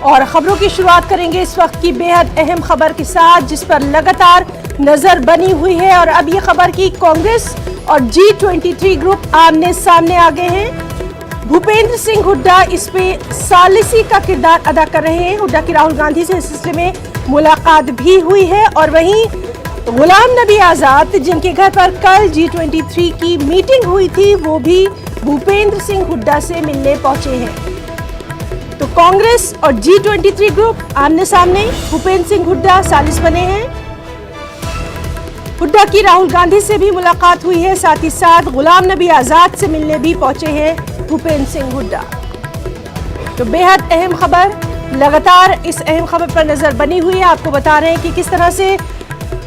और खबरों की शुरुआत करेंगे इस वक्त की बेहद अहम खबर के साथ, जिस पर लगातार नजर बनी हुई है। और अब ये खबर कि कांग्रेस और G23 ग्रुप आमने सामने आ गए हैं। भूपेंद्र सिंह हुड्डा इस पे सालिसी का किरदार अदा कर रहे हैं। हुड्डा की राहुल गांधी से इस सिलसिले में मुलाकात भी हुई है। और वहीं गुलाम नबी आजाद, जिनके घर पर कल G23 की मीटिंग हुई थी, वो भी भूपेंद्र सिंह हुड्डा से मिलने पहुंचे हैं। तो कांग्रेस और G23 ग्रुप आमने सामने, भूपेंद्र सिंह हुड्डा सालिस बने हैं। हुड्डा की राहुल गांधी से भी मुलाकात हुई है, साथ ही साथ गुलाम नबी आजाद से मिलने भी पहुंचे हैं भूपेंद्र सिंह हुड्डा। तो बेहद अहम खबर, लगातार इस अहम खबर पर नजर बनी हुई है। आपको बता रहे हैं कि किस तरह से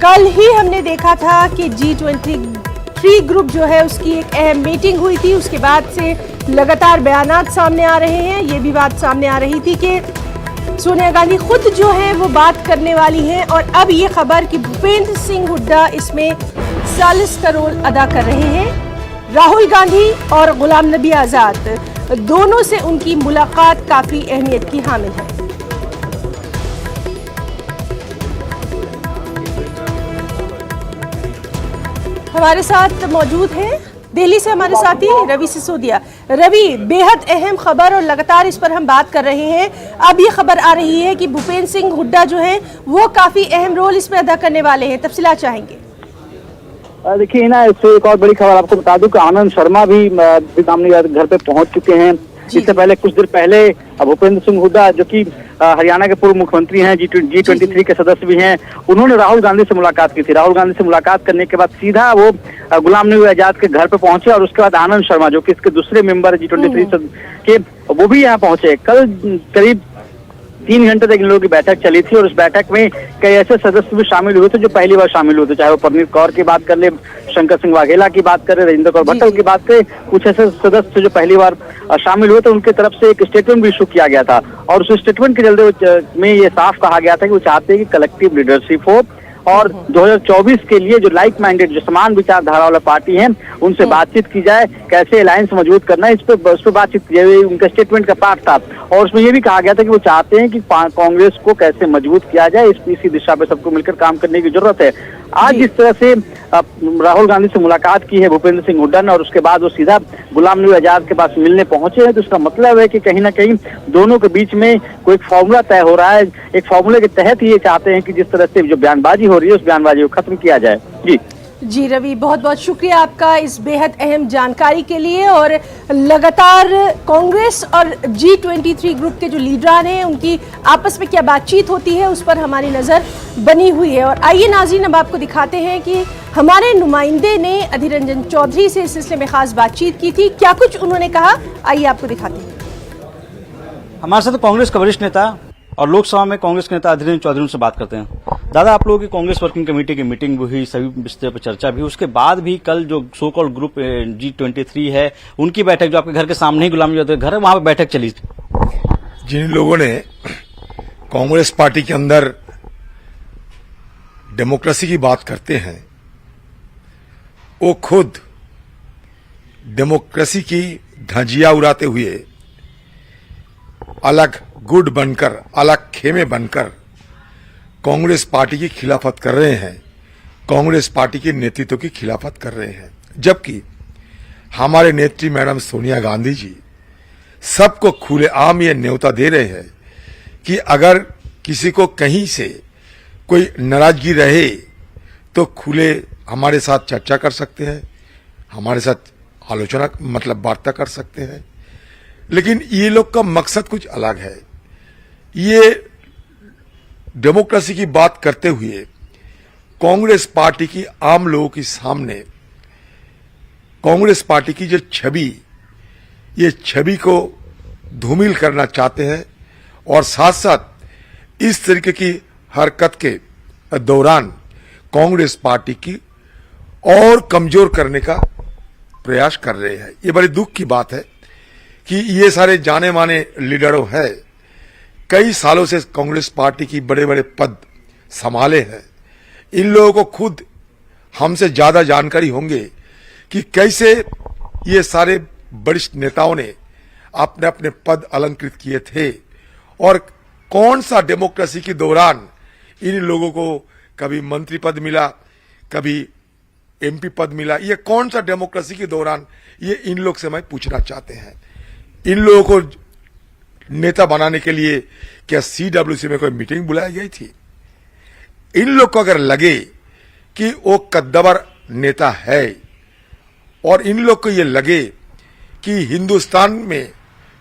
कल ही हमने देखा था कि G23 ग्रुप जो है उसकी एक अहम मीटिंग हुई थी। उसके बाद से लगातार बयानात सामने आ रहे हैं। ये भी बात सामने आ रही थी कि सोनिया गांधी खुद जो है वो बात करने वाली हैं। और अब ये खबर कि भूपेंद्र सिंह हुड्डा इसमें सालिस का रोल अदा कर रहे हैं। राहुल गांधी और गुलाम नबी आजाद दोनों से उनकी मुलाकात काफी अहमियत की हामिल है। हमारे साथ मौजूद हैं दिल्ली से हमारे साथी रवि सिसोदिया। रवि, बेहद अहम खबर और लगातार इस पर हम बात कर रहे हैं। अब ये खबर आ रही है कि भूपेंद्र सिंह हुड्डा जो है वो काफी अहम रोल इसमें अदा करने वाले हैं। तफसीलात चाहेंगे। देखिए ना, इससे एक और बड़ी खबर आपको बता दूं कि आनंद शर्मा भी घर पे पहुंच चुके हैं। इससे पहले कुछ देर पहले भूपेंद्र सिंह हुड्डा, जो कि हरियाणा के पूर्व मुख्यमंत्री हैं, G23 के सदस्य भी हैं, उन्होंने राहुल गांधी से मुलाकात की थी। राहुल गांधी से मुलाकात करने के बाद सीधा वो गुलाम नबी आजाद के घर पे पहुंचे और उसके बाद आनंद शर्मा, जो कि इसके दूसरे मेंबर G23 के, वो भी यहाँ पहुंचे। कल करीब 3 घंटे तक इन लोगों की बैठक चली थी और उस बैठक में कई ऐसे सदस्य भी शामिल हुए थे जो पहली बार शामिल हुए थे। चाहे वो परनीत कौर की बात कर ले, शंकर सिंह वाघेला की बात करें, राजेंद्र कौर भट्टल की बात करें, कुछ ऐसे सदस्य जो पहली बार शामिल हुए थे, उनकी तरफ से एक स्टेटमेंट भी इशू किया गया था। और उस स्टेटमेंट के चलते में ये साफ कहा गया था कि वो चाहते हैं कि कलेक्टिव लीडरशिप हो और 2024 के लिए जो लाइक माइंडेड, जो समान विचारधारा वाला पार्टी है, उनसे बातचीत की जाए, कैसे अलायंस मजबूत करना है, उस पर बातचीत की जाए। उनका स्टेटमेंट का पार्ट था। और उसमें ये भी कहा गया था कि वो चाहते हैं कि कांग्रेस को कैसे मजबूत किया जाए, इसी दिशा पे सबको मिलकर काम करने की जरूरत है। आज जिस तरह से राहुल गांधी से मुलाकात की है भूपेंद्र सिंह हुड्डा ने और उसके बाद वो सीधा गुलाम नबी आजाद के पास मिलने पहुंचे हैं, तो इसका मतलब है कि कहीं ना कहीं दोनों के बीच में कोई एक फॉर्मूला तय हो रहा है। एक फॉर्मूले के तहत ये चाहते हैं कि जिस तरह से जो बयानबाजी हो रही है, उस बयानबाजी को खत्म किया जाए। जी रवि, बहुत बहुत शुक्रिया आपका इस बेहद अहम जानकारी के लिए। और लगातार कांग्रेस और G23 ग्रुप के जो लीडरान हैं, उनकी आपस में क्या बातचीत होती है, उस पर हमारी नज़र बनी हुई है। और आइए नाज़रीन, अब आपको दिखाते हैं कि हमारे नुमाइंदे ने अधीर रंजन चौधरी से इस सिलसिले में खास बातचीत की थी। क्या कुछ उन्होंने कहा, आइए आपको दिखाते हैं। हमारे साथ कांग्रेस का वरिष्ठ नेता और लोकसभा में कांग्रेस के नेता अधीर रंजन चौधरी से बात करते हैं। दादा, आप लोगों की कांग्रेस वर्किंग कमेटी की मीटिंग भी हुई, सभी विषय पर चर्चा भी, उसके बाद भी कल जो सो कॉल्ड ग्रुप G23 है, उनकी बैठक जो आपके घर के सामने ही गुलाम नबी घर है, वहां पर बैठक चली थी। जिन लोगों ने कांग्रेस पार्टी के अंदर डेमोक्रेसी की बात करते हैं, वो खुद डेमोक्रेसी की धज्जियां उड़ाते हुए अलग गुट बनकर, अलग खेमे बनकर कांग्रेस पार्टी की खिलाफत कर रहे हैं, कांग्रेस पार्टी के नेतृत्व की खिलाफत कर रहे हैं। जबकि हमारे नेत्री मैडम सोनिया गांधी जी सबको खुलेआम ये न्योता दे रहे हैं कि अगर किसी को कहीं से कोई नाराजगी रहे तो खुले हमारे साथ चर्चा कर सकते हैं, हमारे साथ आलोचना मतलब वार्ता कर सकते हैं। लेकिन ये लोग का मकसद कुछ अलग है। ये डेमोक्रेसी की बात करते हुए कांग्रेस पार्टी की आम लोगों के सामने कांग्रेस पार्टी की जो छवि, ये छवि को धूमिल करना चाहते हैं और साथ साथ इस तरीके की हरकत के दौरान कांग्रेस पार्टी की और कमजोर करने का प्रयास कर रहे हैं। ये बड़ी दुख की बात है कि ये सारे जाने माने लीडरों हैं, कई सालों से कांग्रेस पार्टी की बड़े बड़े पद संभाले हैं। इन लोगों को खुद हमसे ज्यादा जानकारी होंगे कि कैसे ये सारे वरिष्ठ नेताओं ने अपने अपने पद अलंकृत किए थे और कौन सा डेमोक्रेसी के दौरान इन लोगों को कभी मंत्री पद मिला, कभी एमपी पद मिला? ये कौन सा डेमोक्रेसी के दौरान? ये इन लोग से मैं पूछना चाहते हैं। इन लोगों को नेता बनाने के लिए क्या सीडब्ल्यूसी में कोई मीटिंग बुलाई गई थी? इन लोग को अगर लगे कि वो कद्दावर नेता है और इन लोग को ये लगे कि हिंदुस्तान में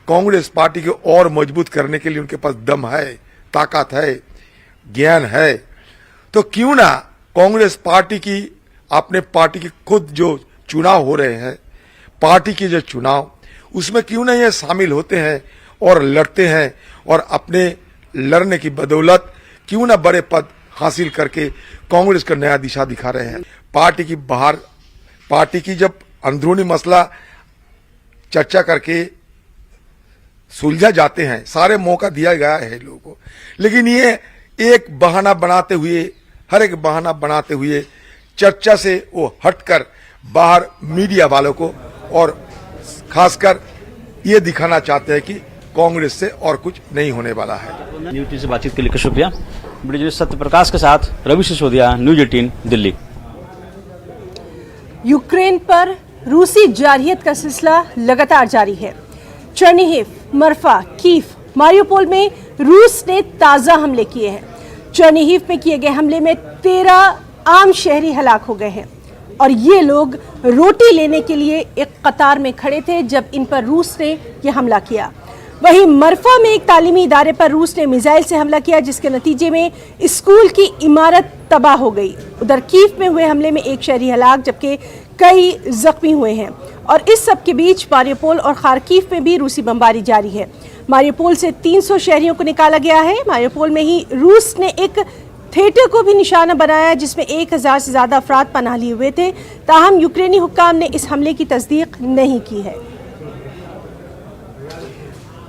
कांग्रेस पार्टी को और मजबूत करने के लिए उनके पास दम है, ताकत है, ज्ञान है, तो क्यों ना कांग्रेस पार्टी की, अपने पार्टी की खुद जो चुनाव हो रहे हैं, पार्टी के जो चुनाव, उसमें क्यों ना ये शामिल होते हैं और लड़ते हैं और अपने लड़ने की बदौलत क्यों ना बड़े पद हासिल करके कांग्रेस का नया दिशा दिखा रहे हैं। पार्टी की बाहर, पार्टी की जब अंदरूनी मसला चर्चा करके सुलझा जाते हैं, सारे मौका दिया गया है लोगों को, लेकिन ये एक बहाना बनाते हुए, हर एक बहाना बनाते हुए चर्चा से वो हटकर बाहर मीडिया वालों को और खासकर ये दिखाना चाहते हैं कि कांग्रेस से और कुछ नहीं होने वाला है। न्यूज 18 से बातचीत के लिए शुक्रिया। वीडियो जर्नलिस्ट सत्यप्रकाश के साथ रवि सिसोदिया, न्यूज 18 दिल्ली। यूक्रेन पर रूसी जारहियत का सिलसिला लगातार जारी है। चर्निहिव, मरफा, कीव, मारियोपोल में रूस ने ताजा हमले किए हैं। चर्निहिव में किए गए हमले में 13 आम शहरी हलाक हो गए हैं और ये लोग रोटी लेने के लिए एक कतार में खड़े थे जब इन पर रूस ने यह हमला किया। वहीं मरफा में एक तालीमी इदारे पर रूस ने मिसाइल से हमला किया जिसके नतीजे में स्कूल की इमारत तबाह हो गई। उधर कीव में हुए हमले में एक शहरी हलाक जबकि कई जख्मी हुए हैं। और इस सब के बीच मारियोपोल और खार्किव में भी रूसी बमबारी जारी है। मारियोपोल से 300 शहरियों को निकाला गया है। मारियोपोल में ही रूस ने एक थिएटर को भी निशाना बनाया जिसमें 1000 से ज्यादा अफराद पनाह लिए हुए थे। ताहम यूक्रेनी हुक्काम ने इस हमले की तस्दीक नहीं की है।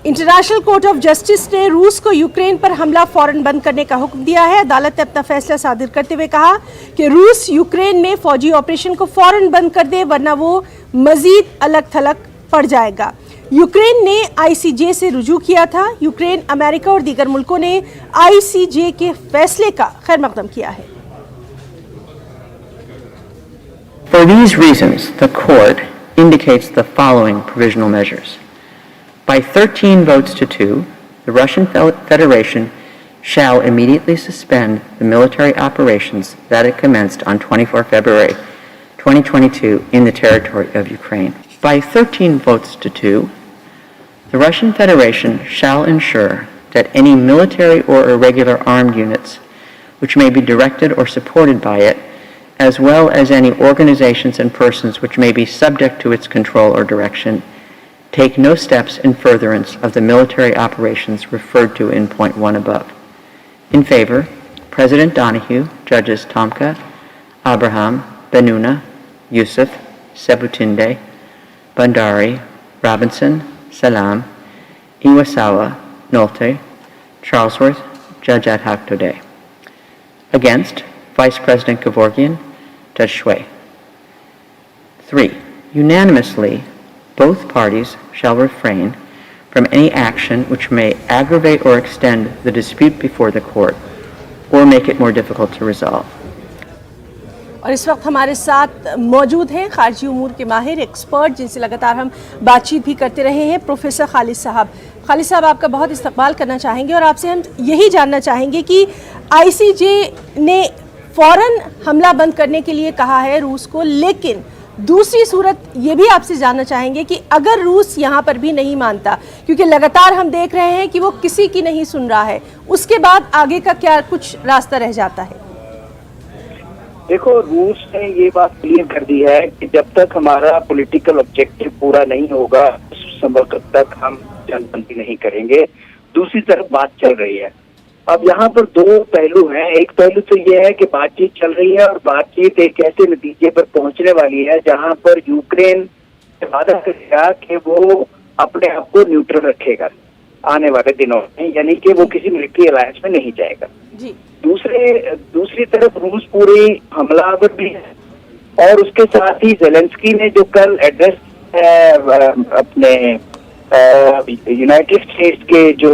इंटरनेशनल कोर्ट ऑफ जस्टिस ने रूस को यूक्रेन पर हमला फौरन बंद करने का हुक्म दिया है। अदालत ने अपना फैसला सादिर करते हुए कहा कि रूस यूक्रेन में फौजी ऑपरेशन को फौरन बंद कर दे वरना वो मजीद अलग थलग पड़ जाएगा। यूक्रेन ने आईसीजे से रुजू किया था। यूक्रेन, अमेरिका और दीगर मुल्कों ने आईसीजे के फैसले का खैर मकदम किया है। For these reasons, the court indicates the following provisional measures. By 13 votes to 2, the Russian Federation shall immediately suspend the military operations that it commenced on 24 February 2022 in the territory of Ukraine. By 13 votes to 2, the Russian Federation shall ensure that any military or irregular armed units which may be directed or supported by it, as well as any organizations and persons which may be subject to its control or direction, take no steps in furtherance of the military operations referred to in point 1 above. In favor, President Donahue, Judges Tomka, Abraham, Benuna, Yusuf, Sebutinde, Bandari, Robinson, Salam, Iwasawa, Nolte, Charlesworth, Judge ad hoc Today. Against, Vice President Gevorgian, Judge Shui. 3. Unanimously, both parties shall refrain from any action which may aggravate or extend the dispute before the court or make it more difficult to resolve. और इस वक्त हमारे साथ मौजूद हैं खारजी उमूर के माहिर expert जिनसे लगातार हम बातचीत भी करते रहे हैं, प्रोफेसर खालिद साहब। खालिद साहब, आपका बहुत इस्तकबाल करना चाहेंगे और आपसे हम यही जानना चाहेंगे कि आईसीजे ने फौरन हमला बंद करने के लिए कहा है रूस को, लेकिन दूसरी सूरत ये भी आपसे जानना चाहेंगे कि अगर रूस यहाँ पर भी नहीं मानता, क्योंकि लगातार हम देख रहे हैं कि वो किसी की नहीं सुन रहा है, उसके बाद आगे का क्या कुछ रास्ता रह जाता है? देखो, रूस ने ये बात क्लियर कर दी है कि जब तक हमारा पॉलिटिकल ऑब्जेक्टिव पूरा नहीं होगा उस समय तक हम जंगबंदी नहीं करेंगे। दूसरी तरफ बात चल रही है। अब यहाँ पर दो पहलू हैं। एक पहलू तो ये है कि बातचीत चल रही है और बातचीत एक ऐसे नतीजे पर पहुंचने वाली है जहाँ पर यूक्रेन वादा करेगा कि वो अपने आप को न्यूट्रल रखेगा आने वाले दिनों में, यानी कि वो किसी मिलिट्री अलायंस में नहीं जाएगा जी। दूसरी तरफ रूस पूरी हमलावर भी है और उसके साथ ही ज़ेलेंस्की ने जो कल एड्रेस है अपने यूनाइटेड स्टेट्स के जो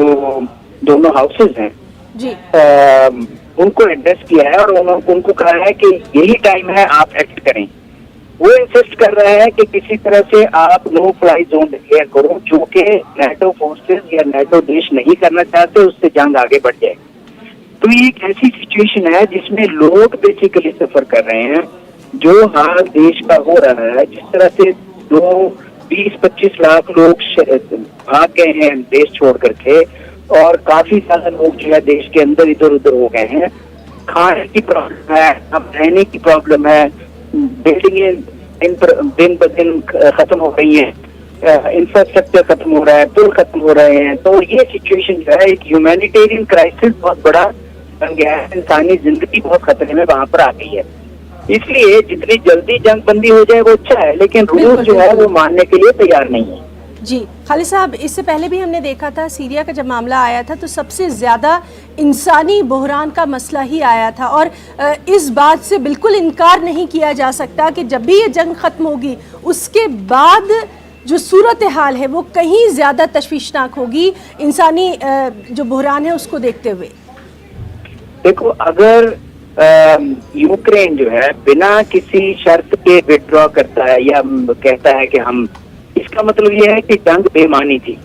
दोनों हाउसेज हैं जी उनको एड्रेस किया है और उनको कहा है कि यही टाइम है, आप एक्ट करें। वो इंसिस्ट कर रहे हैं कि किसी तरह से आप नो फ्लाई जोन डिक्लेयर करो, जो कि नेटो फोर्सेस या नेटो देश नहीं करना चाहते, उससे जंग आगे बढ़ जाए। तो ये एक ऐसी सिचुएशन है जिसमें लोग बेसिकली सफर कर रहे हैं। जो हाल देश का हो रहा है, जिस तरह से 20-25 लाख लोग भाग गए हैं देश छोड़ करके, और काफी ज्यादा लोग जो है देश के अंदर इधर उधर हो गए हैं। खाने की प्रॉब्लम है, अब रहने की प्रॉब्लम है, बिल्डिंगें दिन ब दिन खत्म हो रही हैं, इंफ्रास्ट्रक्चर खत्म हो रहा है, पुल खत्म हो रहे हैं। तो ये सिचुएशन जो है एक ह्यूमैनिटेरियन क्राइसिस बहुत बड़ा बन गया है, इंसानी जिंदगी बहुत खतरे में वहां पर आ गई है। इसलिए जितनी जल्दी जंग बंदी हो जाए वो अच्छा है, लेकिन रूस जो है वो मानने के लिए तैयार नहीं है। जी खालिद साहब, इससे पहले भी हमने देखा था सीरिया का जब मामला आया था तो सबसे ज़्यादा इंसानी बहरान का मसला ही आया था, और इस बात से बिल्कुल इनकार नहीं किया जा सकता कि जब भी ये जंग ख़त्म होगी उसके बाद जो सूरत हाल है वो कहीं ज़्यादा तशवीशनाक होगी इंसानी जो बहरान है उसको देखते हुए। देखो, अगर यूक्रेन जो है बिना किसी शर्त के विड्रॉ करता है या कहता है कि हम, इसका मतलब ये है कि जंग बेमानी थी,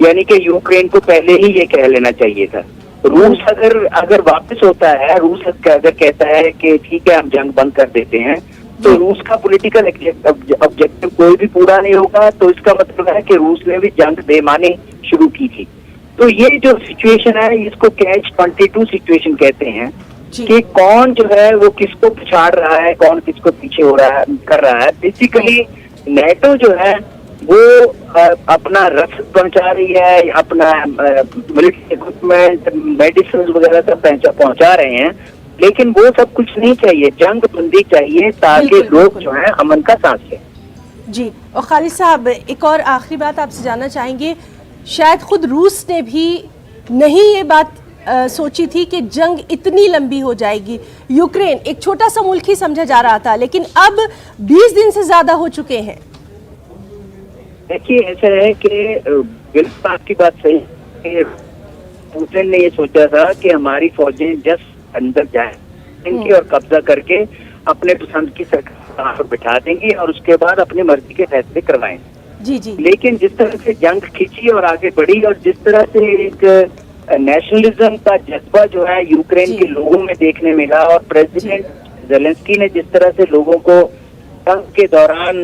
यानी कि यूक्रेन को पहले ही ये कह लेना चाहिए था। रूस अगर वापस होता है, रूस अगर कहता है कि ठीक है हम जंग बंद कर देते हैं, तो रूस का पॉलिटिकल ऑब्जेक्टिव कोई भी पूरा नहीं होगा। तो इसका मतलब है कि रूस ने भी जंग बेमानी शुरू की थी। तो ये जो सिचुएशन है इसको Catch-22 सिचुएशन कहते हैं कि कौन जो है वो किसको पिछाड़ रहा है, कौन किसको पीछे हो रहा है, कर रहा है। बेसिकली नेटो जो है वो अपना रसद पहुंचा रही है, अपना मिलिट्री इक्विपमेंट, मेडिसिन वगैरह सब पहुंचा रहे हैं, लेकिन वो सब कुछ नहीं चाहिए, जंग बंदी चाहिए ताकि लोग जो है अमन का सांस लें। जी, और खालिद साहब एक और आखिरी बात आपसे जानना चाहेंगे, शायद खुद रूस ने भी नहीं ये बात सोची थी कि जंग इतनी लंबी हो जाएगी। यूक्रेन एक छोटा सा मुल्क ही समझा जा रहा था, लेकिन अब 20 दिन से ज्यादा हो चुके हैं। देखिए, ऐसा है कि बिल्कुल आपकी बात सही है। पुतिन ने ये सोचा था कि हमारी फौजें जस्ट अंदर जाएंगी और कब्जा करके अपने पसंद की सरकार पर बिठा देंगी और उसके बाद अपनी मर्जी के फैसले करवाएंगे। जी जी। लेकिन जिस तरह से जंग खिंची और आगे बढ़ी, और जिस तरह से एक नेशनलिज्म का जज्बा जो है यूक्रेन के लोगों में देखने मिला, और प्रेसिडेंट जेलेंस्की ने जिस तरह से लोगों को जंग के दौरान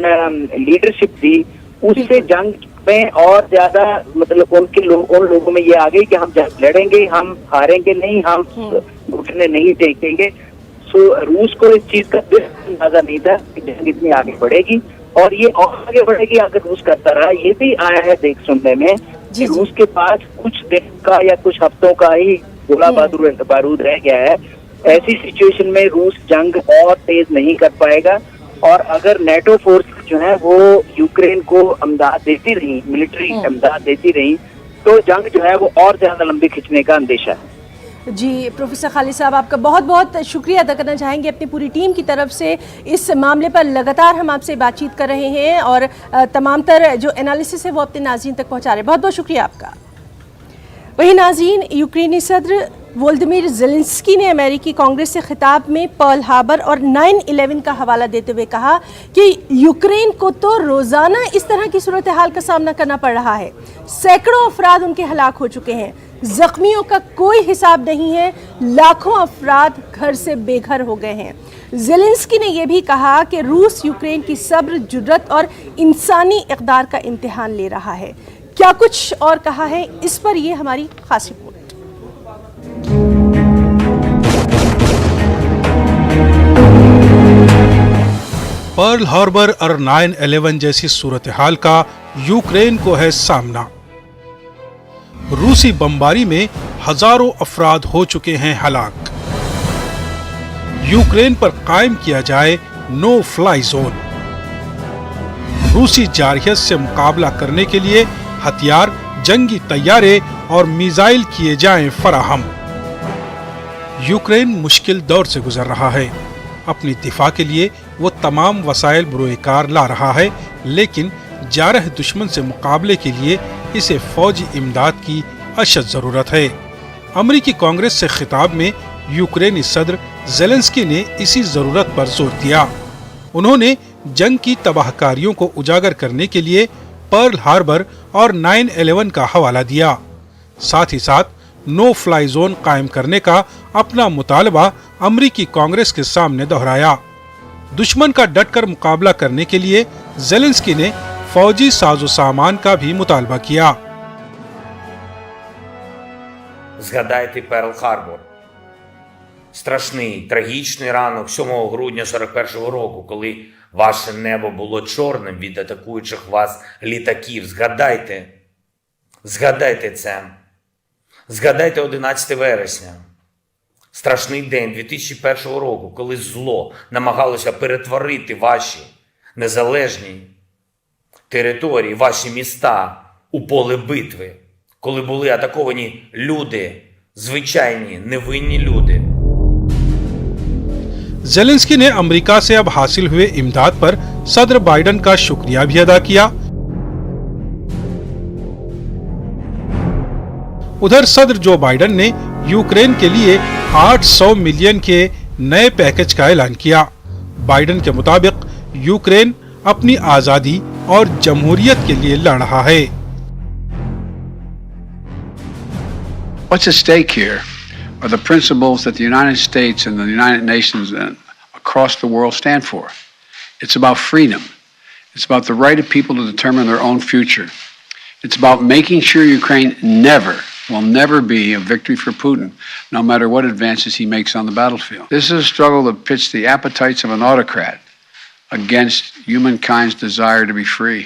लीडरशिप दी, उससे जंग में और ज्यादा मतलब उन लोगों में ये आ गई कि हम जंग लड़ेंगे, हम हारेंगे नहीं, हम घुटने नहीं टेकेंगे। सो रूस को इस चीज का अंदाजा नहीं था कि जंग इतनी आगे बढ़ेगी, और ये और आगे बढ़ेगी अगर रूस करता रहा। ये भी आया है देख सुनने में कि रूस के पास कुछ दिन का या कुछ हफ्तों का ही गोला बारूद रह गया है। ऐसी सिचुएशन में रूस जंग और तेज नहीं कर पाएगा, और अगर नेटो फोर्स जो है वो यूक्रेन को अमदाद देती रही, मिलिट्री अमदाद देती रही, तो जंग जो है वो और ज्यादा लंबी खिंचने का अंदेशा है। जी, प्रोफेसर खालिद साहब आपका बहुत बहुत शुक्रिया अदा करना चाहेंगे अपनी पूरी टीम की तरफ से। इस मामले पर लगातार हम आपसे बातचीत कर रहे हैं और तमाम तर जो एनालिसिस है वो अपने नाज़रीन तक पहुंचा रहे हैं। बहुत बहुत शुक्रिया आपका। वही नाज़रीन, यूक्रेनी सदर वोल्दिमिर ज़ेलेंस्की ने अमेरिकी कांग्रेस से खिताब में पर्ल हार्बर और 9/11 का हवाला देते हुए कहा कि यूक्रेन को तो रोज़ाना इस तरह की सूरत हाल का सामना करना पड़ रहा है। सैकड़ों अफराद उनके हलाक हो चुके हैं, जख्मियों का कोई हिसाब नहीं है, लाखों अफराद घर से बेघर हो गए हैं। ज़ेलेंस्की ने यह भी कहा कि रूस यूक्रेन की सब्र, जुर्रत और इंसानी इक़दार का इम्तिहान ले रहा है। क्या कुछ और कहा है, इस पर यह हमारी खास रिपोर्ट। पर्ल हार्बर और 9/11 जैसी सूरत हाल का यूक्रेन को है सामना। रूसी बमबारी में हजारों अफराद हो चुके हैं हलाक। यूक्रेन पर कायम किया जाए नो फ्लाई जोन। रूसी जारहियत से मुकाबला करने के लिए हथियार, जंगी तैयारे और मिसाइल किए जाएं फराहम। यूक्रेन मुश्किल दौर से गुजर रहा है। अपनी दिफा के लिए वो तमाम वसाइल बुरोकार ला रहा है, लेकिन जारह दुश्मन से मुकाबले के लिए इसे फौजी इमदाद की अशद जरूरत है। अमेरिकी कांग्रेस से खिताब में यूक्रेनी सदर ज़ेलेंस्की ने इसी जरूरत पर जोर दिया। उन्होंने जंग की तबाहकारियों को उजागर करने के लिए पर्ल हार्बर और 9/11 का हवाला दिया। साथ ही साथ नो फ्लाई जोन कायम करने का अपना मुतालबा अमेरिकी कांग्रेस के सामने दोहराया। दुश्मन का डटकर मुकाबला करने के लिए ज़ेलेंस्की ने फौजी साजो सामान का भी मुतालबा किया। Згадайте Перл-Харбор. Страшний, трагічний ранок 7 грудня 41-го року, коли ваше небо було чорним від атакуючих вас літаків. Згадайте це. Згадайте 11 вересня. Страшний день 2001 року, коли зло намагалося перетворити ваші незалежні території, ваші міста у поле битви. Коли були атаковані люди, звичайні, невинні люди. ज़ेलेंस्की ने अमेरिका से अब हासिल हुए इमदाद पर सदर बाइडेन का शुक्रिया भी अदा किया। उधर सदर जो बाइडेन ने यूक्रेन के लिए 800 मिलियन के नए पैकेज का ऐलान किया। बाइडेन के मुताबिक यूक्रेन अपनी आजादी और जमहूरियत के लिए लड़ रहा है। What's at stake here are the principles that the United States and the United Nations across the world stand for. It's about freedom. It's about the right of people to determine their own future. It's about making sure Ukraine will never be a victory for Putin, no matter what advances he makes on the battlefield. This is a struggle that pits the appetites of an autocrat against humankind's desire to be free.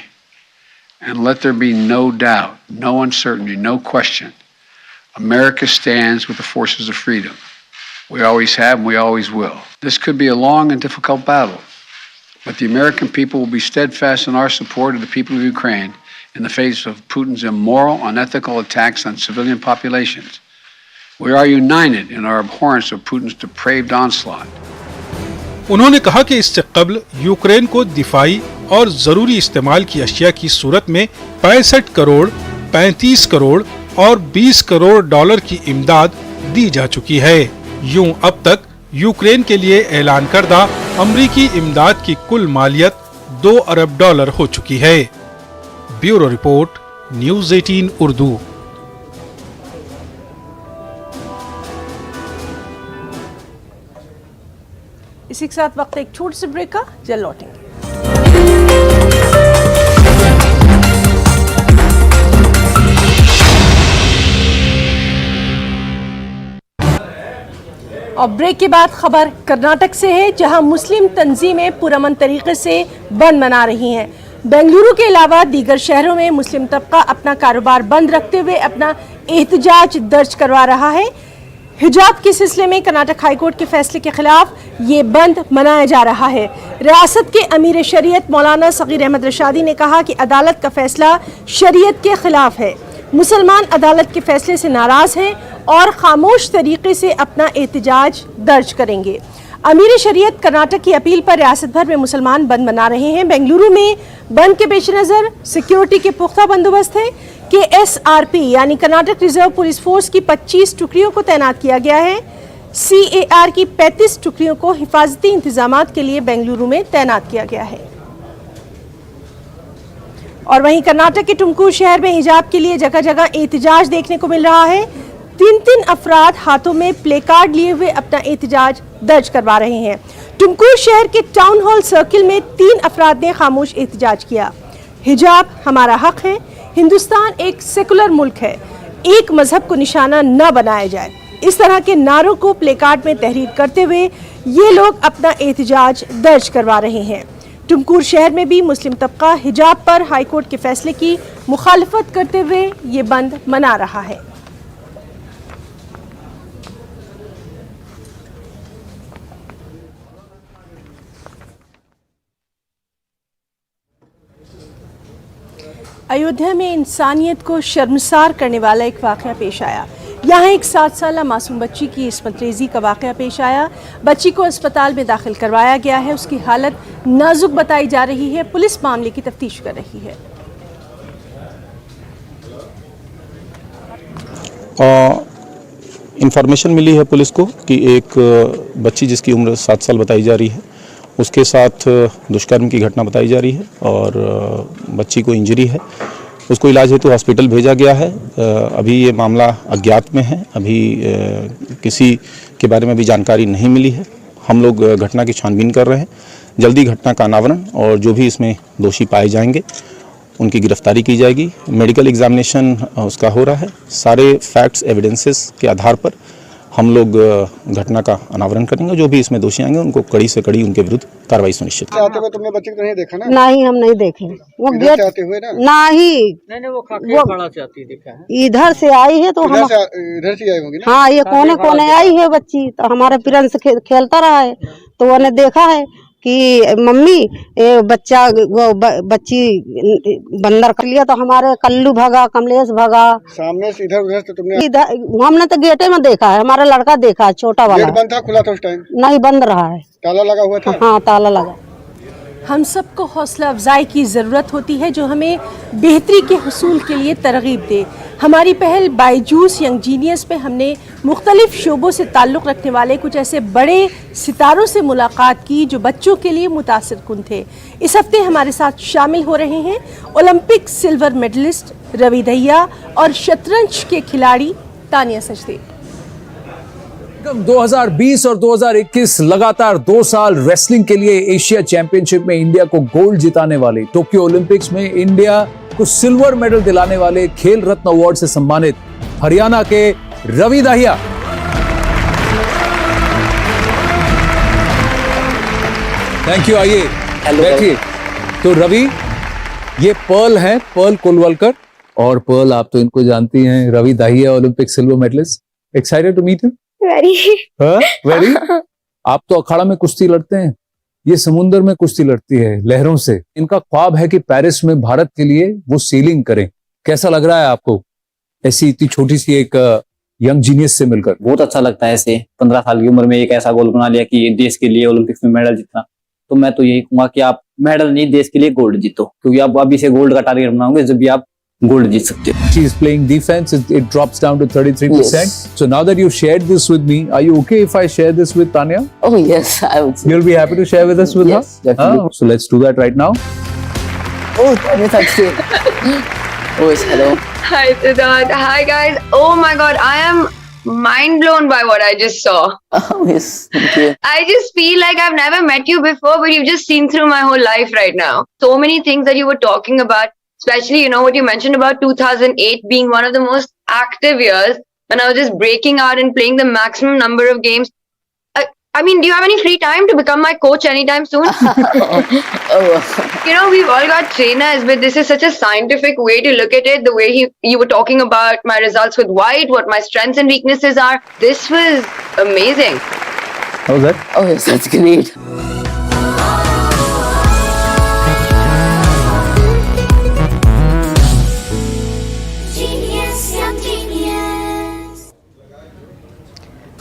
And let there be no doubt, no uncertainty, no question. America stands with the forces of freedom. We always have and we always will. This could be a long and difficult battle, but the American people will be steadfast in our support of the people of Ukraine in the face of Putin's immoral, unethical attacks on civilian populations. We are united in our abhorrence of Putin's depraved onslaught. उन्होंने कहा कि इससे कबल Ukraine को दिफाई और जरूरी इस्तेमाल की अशिया की सूरत में 65 करोड़, 35 करोड़ और 20 करोड़ डॉलर की इमदाद दी जा चुकी है। यूं अब तक यूक्रेन के लिए ऐलान करदा अमरीकी इमदाद की कुल मालियत 2 अरब डॉलर हो चुकी है। Bureau report, news 18 Urdu. इसी के साथ वक्त एक छोटे से ब्रेक का, जल्द लौटेंगे। और ब्रेक के बाद खबर कर्नाटक से है, जहां मुस्लिम तंजीमें पुरअमन तरीके से बंद मना रही हैं। बेंगलुरु के अलावा दीगर शहरों में मुस्लिम तबका अपना कारोबार बंद रखते हुए अपना एहतजाज दर्ज करवा रहा है। हिजाब के सिलसिले में कर्नाटक हाईकोर्ट के फैसले के खिलाफ ये बंद मनाया जा रहा है। रियासत के अमीर शरीयत मौलाना सगीर अहमद रशादी ने कहा कि अदालत का फैसला शरीयत के खिलाफ है। मुसलमान अदालत के फैसले से नाराज हैं और खामोश तरीके से अपना एहतजाज दर्ज करेंगे। अमीर शरीयत कर्नाटक की अपील पर रियासत भर में मुसलमान बंद मना रहे हैं। बेंगलुरु में बंद के पेश नज़र सिक्योरिटी के पुख्ता बंदोबस्त है। KSRP यानी कर्नाटक रिजर्व पुलिस फोर्स की 25 टुकड़ियों को तैनात किया गया है। CAR की 35 टुकड़ियों को हिफाजती इंतजामात के लिए बेंगलुरु में तैनात किया गया है। और वहीं कर्नाटक के टुमकुर शहर में हिजाब के लिए जगह जगह एहतजाज देखने को मिल रहा है। 3 अफराद हाथों में प्ले कार्ड लिए हुए अपना एहतजाज दर्ज करवा रहे हैं। टुमकुर शहर के टाउन हॉल सर्किल में 3 अफराद ने खामोश एहतजाज किया। हिजाब हमारा हक है, हिंदुस्तान एक सेकुलर मुल्क है, एक मजहब को निशाना न बनाया जाए, इस तरह के नारों को प्ले कार्ड में तहरीर करते हुए ये लोग अपना एहतजाज दर्ज करवा रहे हैं। टुमकुर शहर में भी मुस्लिम तबका हिजाब पर हाईकोर्ट के फैसले की मुखालफत करते हुए ये बंद मना रहा है। अयोध्या में इंसानियत को शर्मसार करने वाला एक वाक़या पेश आया। यहाँ एक 7 साला मासूम बच्ची की इस्मत रेज़ी का वाक़या पेश आया। बच्ची को अस्पताल में दाखिल करवाया गया है। उसकी हालत नाजुक बताई जा रही है। पुलिस मामले की तफ्तीश कर रही है। इंफॉर्मेशन मिली है पुलिस को कि एक बच्ची जिसकी उम्र 7 साल बताई जा रही है, उसके साथ दुष्कर्म की घटना बताई जा रही है और बच्ची को इंजरी है। उसको इलाज हेतु हॉस्पिटल भेजा गया है। अभी ये मामला अज्ञात में है, अभी किसी के बारे में भी जानकारी नहीं मिली है। हम लोग घटना की छानबीन कर रहे हैं। जल्दी घटना का अनावरण और जो भी इसमें दोषी पाए जाएंगे उनकी गिरफ्तारी की जाएगी। मेडिकल एग्जामिनेशन उसका हो रहा है। सारे फैक्ट्स एविडेंसेस के आधार पर हम लोग घटना का अनावरण करेंगे। जो भी इसमें दोषी आएंगे उनको कड़ी से कड़ी उनके विरुद्ध कार्रवाई सुनिश्चित आते हुए तुमने बच्चे को नहीं देखा ना? नहीं, हम नहीं देखे। वो इधर से आते हुए ना? नहीं, वो खड़ा से आती दिखा है। इधर से आई है तो हम इधर से आई होगी ना? हाँ, ये कोने आई है बच्ची, तो हमारे पिरंस खेलता रहा है तो उन्होंने देखा है कि मम्मी बच्चा बच्ची बंदर कर लिया, तो हमारे कल्लू भागा, कमलेश भागा। सामने से इधर उधर से तुमने? हमने तो गेटे में देखा है, हमारा लड़का देखा है, छोटा वाला। गेट बंद था, खुला था उस टाइम? नहीं, बंद रहा है। ताला लगा हुआ था? हाँ, ताला लगा। हम सबको हौसला अफजाई की ज़रूरत होती है जो हमें बेहतरी के हुसूल के लिए तरगीब दे। हमारी पहल बायजूस यंग जीनियस में हमने मुख्तलिफ शोबों से ताल्लुक़ रखने वाले कुछ ऐसे बड़े सितारों से मुलाकात की जो बच्चों के लिए मुतासिर कुन थे। इस हफ्ते हमारे साथ शामिल हो रहे हैं Olympic silver medallist Ravi Dahiya और शतरंज के खिलाड़ी तानिया सचदेव। 2020 और 2021 लगातार 2 साल रेसलिंग के लिए एशिया चैंपियनशिप में इंडिया को गोल्ड जिताने वाले, टोक्यो ओलंपिक्स में इंडिया को सिल्वर मेडल दिलाने वाले खेल रत्न अवार्ड से सम्मानित हरियाणा के रवि दहिया। थैंक यू, आइए बैठिए। तो रवि, ये पर्ल है, पर्ल कोलवलकर, और पर्ल आप तो इनको जानती हैं, Ravi Dahiya Olympic silver medallist. Excited to meet him? Very. आप तो अखाड़ा में कुश्ती लड़ते हैं, ये समुद्र में कुश्ती लड़ती है लहरों से। इनका ख्वाब है कि पेरिस में भारत के लिए वो सेलिंग करें। कैसा लग रहा है आपको ऐसी इतनी छोटी सी एक यंग जीनियस से मिलकर? बहुत अच्छा लगता है। ऐसे 15 साल की उम्र में एक ऐसा गोल बना लिया कि देश के लिए ओलंपिक्स में मेडल जीतना। तो मैं तो यही कहूंगा कि आप मेडल नहीं, देश के लिए गोल्ड जीतो, क्योंकि आप अभी से गोल्ड का टारगेट बनाओगे जब भी आप गोल्ड जीत सकते हो। She is playing defense. It drops down to 33%. Yes. So now that you shared this with me, are you okay if I share this with Tanya? Oh yes, I would say. You'll be happy to share with us with her? Yes, definitely. So let's do that right now. Oh, Tanya Sachdev. Oh yes, hello. Hi Siddharth. Hi guys. Oh my God, I am mind blown by what I just saw. Oh yes, thank you. I just feel like I've never met you before, but you've just seen through my whole life right now. So many things that you were talking about. Especially, you know, what you mentioned about 2008 being one of the most active years when I was just breaking out and playing the maximum number of games. I mean, do you have any free time to become my coach anytime soon? You know, we've all got trainers, but this is such a scientific way to look at it. The way you were talking about my results with White, what my strengths and weaknesses are. This was amazing. How was that? Oh yes, that's great.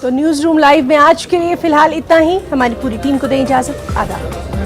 तो news room live में आज के लिए फिलहाल इतना ही। हमारी पूरी team को दें इजाजत। आदाब।